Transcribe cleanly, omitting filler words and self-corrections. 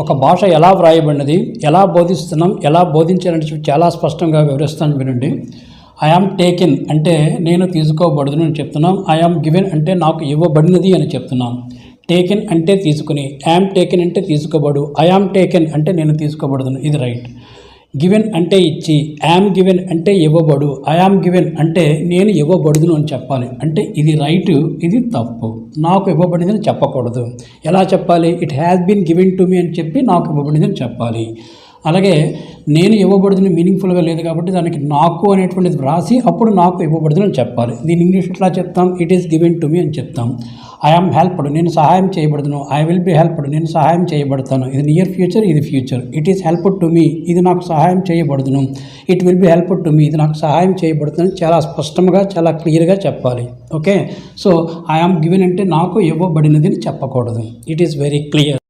ఒక భాష ఎలా వ్రాయబడినది, ఎలా బోధిస్తున్నాం, ఎలా బోధించాలని చాలా స్పష్టంగా వివరిస్తాను వినండి. ఐ యామ్ టేకెన్ అంటే నేను తీసుకోబడదును అని చెప్తున్నాం. ఐ యామ్ గివెన్ అంటే నాకు ఇవ్వబడినది అని చెప్తున్నాం. టేకెన్ అంటే తీసుకుని, యామ్ టేకెన్ అంటే తీసుకోబడు, ఐ యామ్ టేకెన్ అంటే నేను తీసుకోబడదును, ఇది రైట్. గివెన్ అంటే ఇచ్చి, యామ్ గివెన్ అంటే ఇవ్వబడు, ఐ యామ్ గివెన్ అంటే నేను ఇవ్వబడుదును అని చెప్పాలి. అంటే ఇది రైట్, ఇది తప్పు. నాకు ఇవ్వబడిందని చెప్పకూడదు. ఎలా చెప్పాలి? It has been given to me అని చెప్పి నాకు ఇవ్వబడిందని చెప్పాలి. అలాగే నేను ఇవ్వబడుదని మీనింగ్ఫుల్గా లేదు కాబట్టి దానికి నాకు అనేటువంటిది వ్రాసి అప్పుడు నాకు ఇవ్వబడుదని చెప్పాలి. దీని ఇంగ్లీష్ ఎట్లా చెప్తాం? It is given to me అని చెప్తాం. ఐ యామ్ హెల్ప్డ్ నేను సహాయం చేయబడుదును, ఐ విల్ బి హెల్ప్డ్ నేను సహాయం చేయబడతాను. ఇది నియర్ ఫ్యూచర్, ఇది future. It is helped to me ఇది నాకు సహాయం చేయబడుదును, it will be helped to me ఇది నాకు సహాయం చేయబడుతుంది. చాలా స్పష్టంగా చాలా క్లియర్గా చెప్పాలి. Okay, so I am given అంటే నాకు ఇవ్వబడినది అని చెప్పకూడదు. It is very clear.